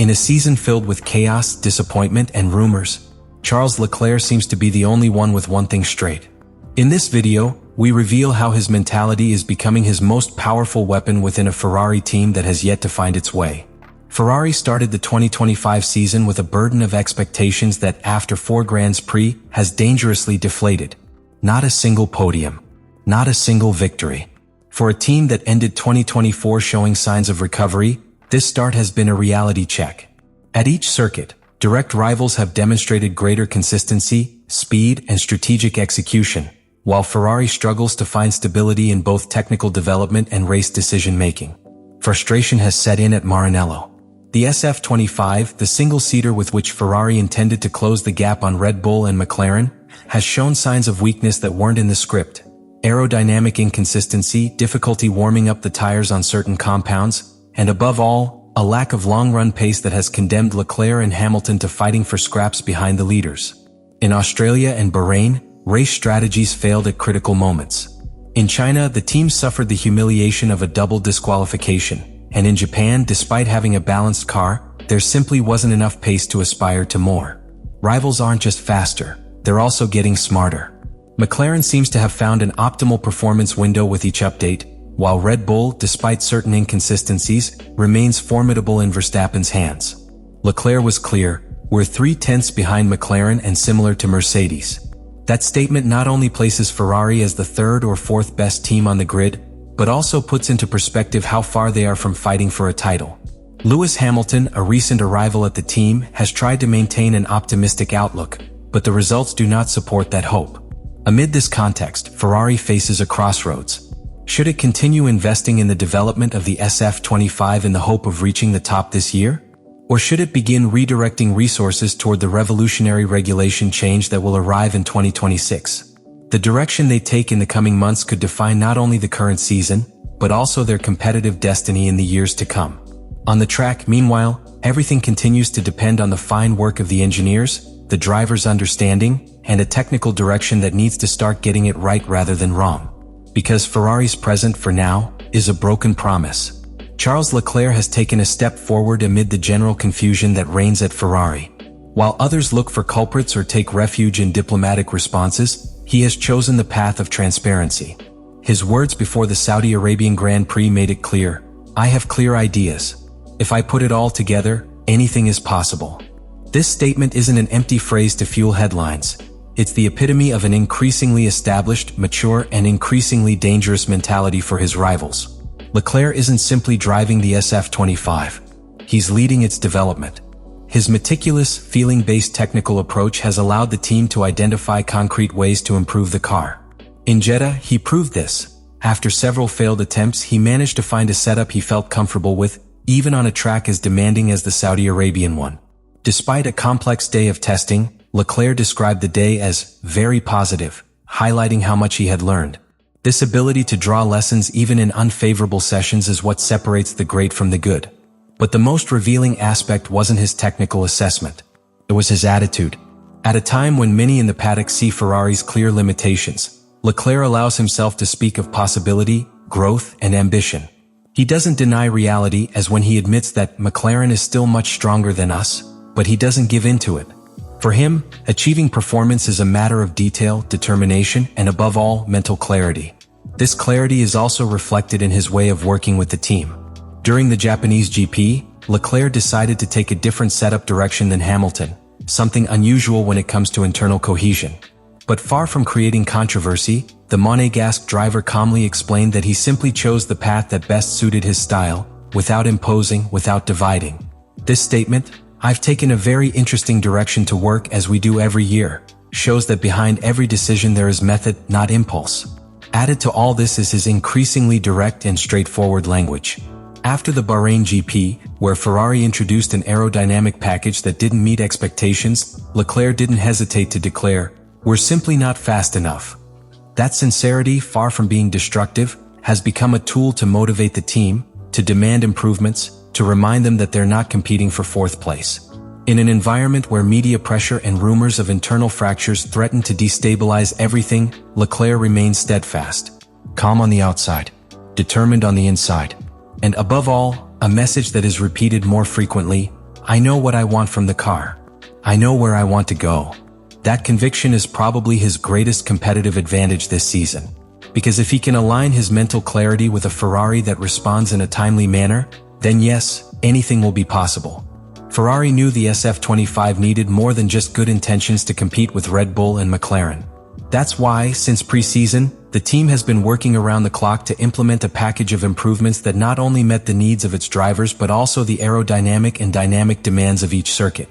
In a season filled with chaos, disappointment, and rumors, Charles Leclerc seems to be the only one with one thing straight. In this video, we reveal how his mentality is becoming his most powerful weapon within a Ferrari team that has yet to find its way. Ferrari started the 2025 season with a burden of expectations that, after 4 Grands Prix, has dangerously deflated. Not a single podium. Not a single victory. For a team that ended 2024 showing signs of recovery, this start has been a reality check. At each circuit, direct rivals have demonstrated greater consistency, speed, and strategic execution, while Ferrari struggles to find stability in both technical development and race decision-making. Frustration has set in at Maranello. The SF25, the single-seater with which Ferrari intended to close the gap on Red Bull and McLaren, has shown signs of weakness that weren't in the script. Aerodynamic inconsistency, difficulty warming up the tires on certain compounds, and above all, a lack of long-run pace that has condemned Leclerc and Hamilton to fighting for scraps behind the leaders. In Australia and Bahrain, race strategies failed at critical moments. In China, the team suffered the humiliation of a double disqualification, and in Japan, despite having a balanced car, there simply wasn't enough pace to aspire to more. Rivals aren't just faster, they're also getting smarter. McLaren seems to have found an optimal performance window with each update, while Red Bull, despite certain inconsistencies, remains formidable in Verstappen's hands. Leclerc was clear, "We're 3/10 behind McLaren and similar to Mercedes." That statement not only places Ferrari as the 3rd or 4th best team on the grid, but also puts into perspective how far they are from fighting for a title. Lewis Hamilton, a recent arrival at the team, has tried to maintain an optimistic outlook, but the results do not support that hope. Amid this context, Ferrari faces a crossroads. Should it continue investing in the development of the SF25 in the hope of reaching the top this year? Or should it begin redirecting resources toward the revolutionary regulation change that will arrive in 2026? The direction they take in the coming months could define not only the current season, but also their competitive destiny in the years to come. On the track, meanwhile, everything continues to depend on the fine work of the engineers, the driver's understanding, and a technical direction that needs to start getting it right rather than wrong. Because Ferrari's present, for now, is a broken promise. Charles Leclerc has taken a step forward amid the general confusion that reigns at Ferrari. While others look for culprits or take refuge in diplomatic responses, he has chosen the path of transparency. His words before the Saudi Arabian Grand Prix made it clear, "I have clear ideas. If I put it all together, anything is possible." This statement isn't an empty phrase to fuel headlines. It's the epitome of an increasingly established, mature, and increasingly dangerous mentality for his rivals. Leclerc isn't simply driving the SF25. He's leading its development. His meticulous, feeling-based technical approach has allowed the team to identify concrete ways to improve the car. In Jeddah, he proved this. After several failed attempts, he managed to find a setup he felt comfortable with, even on a track as demanding as the Saudi Arabian one. Despite a complex day of testing, Leclerc described the day as very positive, highlighting how much he had learned. This ability to draw lessons even in unfavorable sessions is what separates the great from the good. But the most revealing aspect wasn't his technical assessment. It was his attitude. At a time when many in the paddock see Ferrari's clear limitations, Leclerc allows himself to speak of possibility, growth, and ambition. He doesn't deny reality, as when he admits that McLaren is still much stronger than us, but he doesn't give in to it. For him, achieving performance is a matter of detail, determination, and above all, mental clarity. This clarity is also reflected in his way of working with the team. During the Japanese GP, Leclerc decided to take a different setup direction than Hamilton, something unusual when it comes to internal cohesion. But far from creating controversy, the Monegasque driver calmly explained that he simply chose the path that best suited his style, without imposing, without dividing. This statement, "I've taken a very interesting direction to work as we do every year," shows that behind every decision there is method, not impulse. Added to all this is his increasingly direct and straightforward language. After the Bahrain GP, where Ferrari introduced an aerodynamic package that didn't meet expectations, Leclerc didn't hesitate to declare, "We're simply not fast enough." That sincerity, far from being destructive, has become a tool to motivate the team, to demand improvements, to remind them that they're not competing for 4th place. In an environment where media pressure and rumors of internal fractures threaten to destabilize everything, Leclerc remains steadfast. Calm on the outside, determined on the inside. And above all, a message that is repeated more frequently, I know what I want from the car. I know where I want to go. That conviction is probably his greatest competitive advantage this season. Because if he can align his mental clarity with a Ferrari that responds in a timely manner, then yes, anything will be possible. Ferrari knew the SF25 needed more than just good intentions to compete with Red Bull and McLaren. That's why, since pre-season, the team has been working around the clock to implement a package of improvements that not only met the needs of its drivers but also the aerodynamic and dynamic demands of each circuit.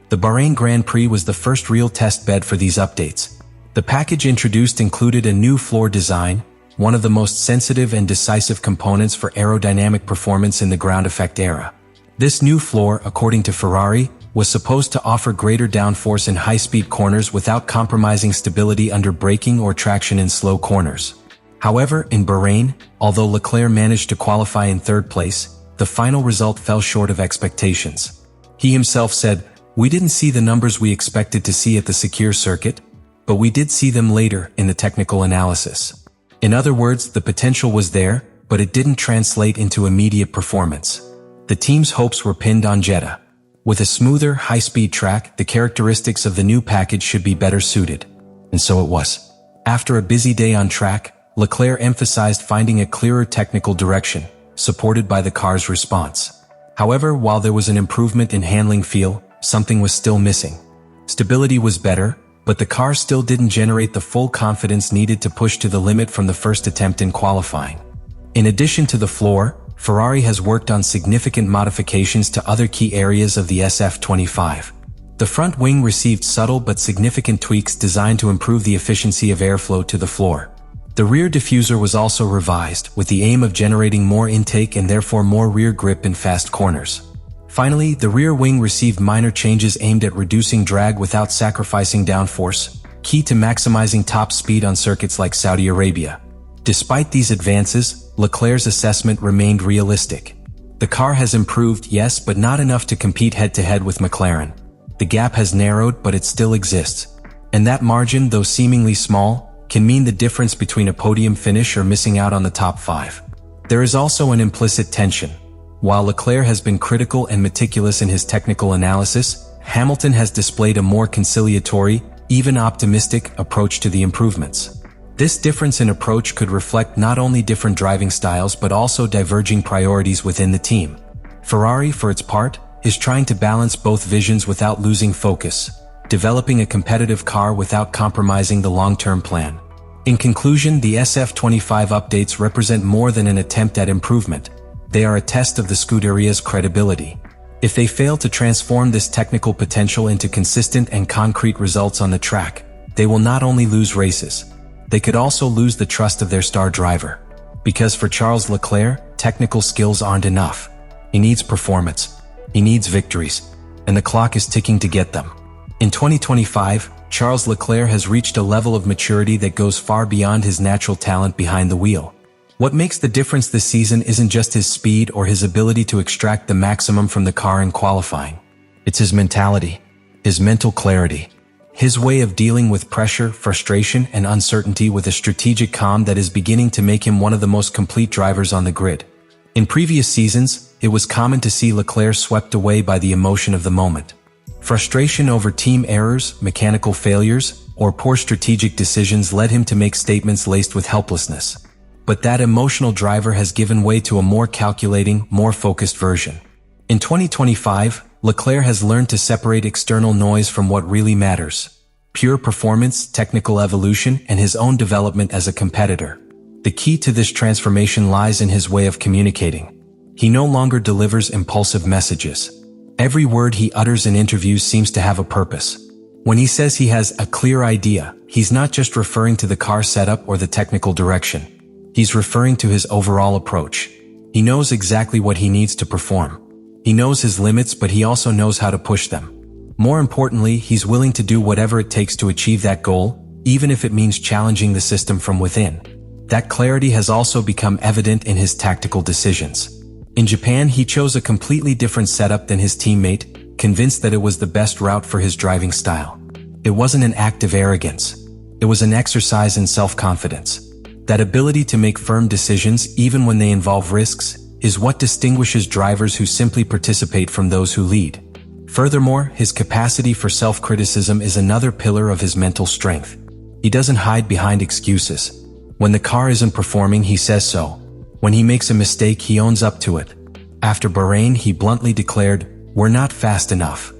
The Bahrain Grand Prix was the first real test bed for these updates. The package introduced included a new floor design, one of the most sensitive and decisive components for aerodynamic performance in the ground effect era. This new floor, according to Ferrari, was supposed to offer greater downforce in high-speed corners without compromising stability under braking or traction in slow corners. However, in Bahrain, although Leclerc managed to qualify in third place, the final result fell short of expectations. He himself said, "We didn't see the numbers we expected to see at the Sakir circuit, but we did see them later in the technical analysis." In other words, the potential was there, but it didn't translate into immediate performance. The team's hopes were pinned on Jeddah. With a smoother, high-speed track, the characteristics of the new package should be better suited. And so it was. After a busy day on track, Leclerc emphasized finding a clearer technical direction, supported by the car's response. However, while there was an improvement in handling feel, something was still missing. Stability was better, but the car still didn't generate the full confidence needed to push to the limit from the first attempt in qualifying. In addition to the floor, Ferrari has worked on significant modifications to other key areas of the SF25. The front wing received subtle but significant tweaks designed to improve the efficiency of airflow to the floor. The rear diffuser was also revised, with the aim of generating more intake and therefore more rear grip in fast corners. Finally, the rear wing received minor changes aimed at reducing drag without sacrificing downforce, key to maximizing top speed on circuits like Saudi Arabia. Despite these advances, Leclerc's assessment remained realistic. The car has improved, yes, but not enough to compete head-to-head with McLaren. The gap has narrowed, but it still exists. And that margin, though seemingly small, can mean the difference between a podium finish or missing out on the top 5. There is also an implicit tension. While Leclerc has been critical and meticulous in his technical analysis, Hamilton has displayed a more conciliatory, even optimistic, approach to the improvements. This difference in approach could reflect not only different driving styles but also diverging priorities within the team. Ferrari, for its part, is trying to balance both visions without losing focus, developing a competitive car without compromising the long-term plan. In conclusion, the SF25 updates represent more than an attempt at improvement. They are a test of the Scuderia's credibility. If they fail to transform this technical potential into consistent and concrete results on the track, they will not only lose races, they could also lose the trust of their star driver. Because for Charles Leclerc, technical skills aren't enough. He needs performance. He needs victories. And the clock is ticking to get them. In 2025, Charles Leclerc has reached a level of maturity that goes far beyond his natural talent behind the wheel. What makes the difference this season isn't just his speed or his ability to extract the maximum from the car in qualifying. It's his mentality, his mental clarity, his way of dealing with pressure, frustration, and uncertainty with a strategic calm that is beginning to make him one of the most complete drivers on the grid. In previous seasons, it was common to see Leclerc swept away by the emotion of the moment. Frustration over team errors, mechanical failures, or poor strategic decisions led him to make statements laced with helplessness. But that emotional driver has given way to a more calculating, more focused version. In 2025, Leclerc has learned to separate external noise from what really matters: pure performance, technical evolution, and his own development as a competitor. The key to this transformation lies in his way of communicating. He no longer delivers impulsive messages. Every word he utters in interviews seems to have a purpose. When he says he has a clear idea, he's not just referring to the car setup or the technical direction. He's referring to his overall approach. He knows exactly what he needs to perform. He knows his limits, but he also knows how to push them. More importantly, he's willing to do whatever it takes to achieve that goal, even if it means challenging the system from within. That clarity has also become evident in his tactical decisions. In Japan, he chose a completely different setup than his teammate, convinced that it was the best route for his driving style. It wasn't an act of arrogance. It was an exercise in self-confidence. That ability to make firm decisions, even when they involve risks, is what distinguishes drivers who simply participate from those who lead. Furthermore, his capacity for self-criticism is another pillar of his mental strength. He doesn't hide behind excuses. When the car isn't performing, he says so. When he makes a mistake, he owns up to it. After Bahrain, he bluntly declared, "We're not fast enough."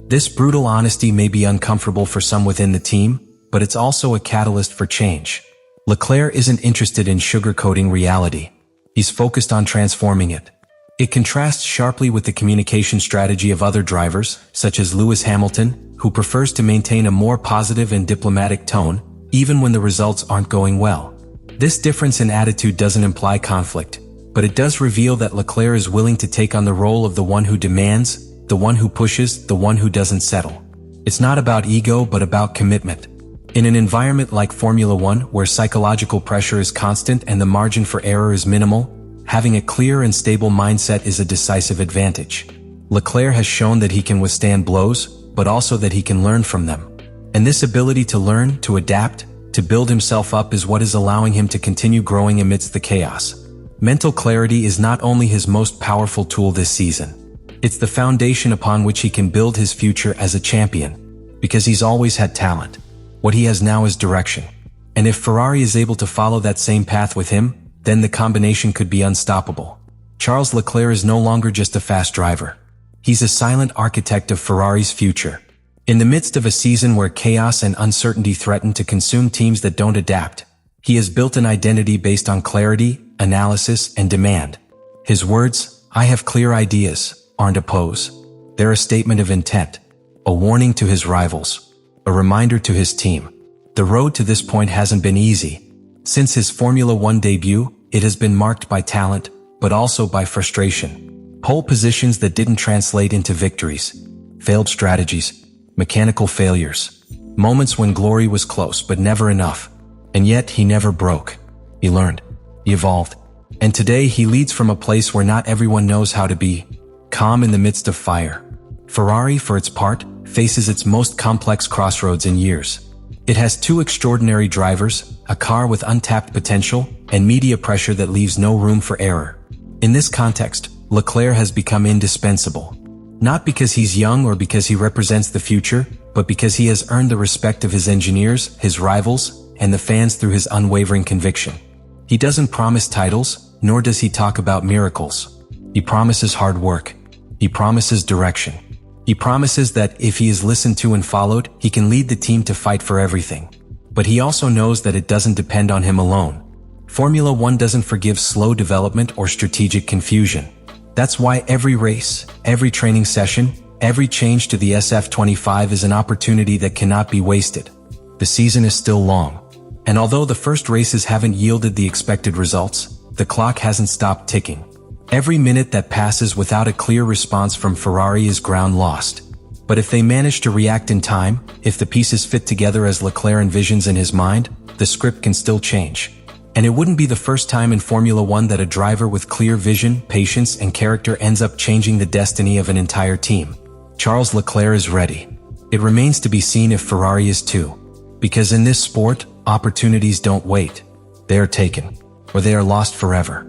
This brutal honesty may be uncomfortable for some within the team, but it's also a catalyst for change. Leclerc isn't interested in sugarcoating reality. He's focused on transforming it. It contrasts sharply with the communication strategy of other drivers, such as Lewis Hamilton, who prefers to maintain a more positive and diplomatic tone, even when the results aren't going well. This difference in attitude doesn't imply conflict, but it does reveal that Leclerc is willing to take on the role of the one who demands, the one who pushes, the one who doesn't settle. It's not about ego, but about commitment. In an environment like Formula One, where psychological pressure is constant and the margin for error is minimal, having a clear and stable mindset is a decisive advantage. Leclerc has shown that he can withstand blows, but also that he can learn from them. And this ability to learn, to adapt, to build himself up is what is allowing him to continue growing amidst the chaos. Mental clarity is not only his most powerful tool this season. It's the foundation upon which he can build his future as a champion. Because he's always had talent. What he has now is direction. And if Ferrari is able to follow that same path with him, then the combination could be unstoppable. Charles Leclerc is no longer just a fast driver. He's a silent architect of Ferrari's future. In the midst of a season where chaos and uncertainty threaten to consume teams that don't adapt, he has built an identity based on clarity, analysis, and demand. His words, "I have clear ideas," aren't a pose. They're a statement of intent, a warning to his rivals, a reminder to his team. The road to this point hasn't been easy. Since his Formula One debut, it has been marked by talent, but also by frustration. Pole positions that didn't translate into victories, failed strategies, mechanical failures, moments when glory was close but never enough. And yet he never broke. He learned. He evolved. And today he leads from a place where not everyone knows how to be calm in the midst of fire. Ferrari, for its part, faces its most complex crossroads in years. It has two extraordinary drivers, a car with untapped potential, and media pressure that leaves no room for error. In this context, Leclerc has become indispensable. Not because he's young or because he represents the future, but because he has earned the respect of his engineers, his rivals, and the fans through his unwavering conviction. He doesn't promise titles, nor does he talk about miracles. He promises hard work. He promises direction. He promises that if he is listened to and followed, he can lead the team to fight for everything. But he also knows that it doesn't depend on him alone. Formula One doesn't forgive slow development or strategic confusion. That's why every race, every training session, every change to the SF25 is an opportunity that cannot be wasted. The season is still long. And although the first races haven't yielded the expected results, the clock hasn't stopped ticking. Every minute that passes without a clear response from Ferrari is ground lost. But if they manage to react in time, if the pieces fit together as Leclerc envisions in his mind, the script can still change. And it wouldn't be the first time in Formula One that a driver with clear vision, patience, and character ends up changing the destiny of an entire team. Charles Leclerc is ready. It remains to be seen if Ferrari is too. Because in this sport, opportunities don't wait. They are taken, or they are lost forever.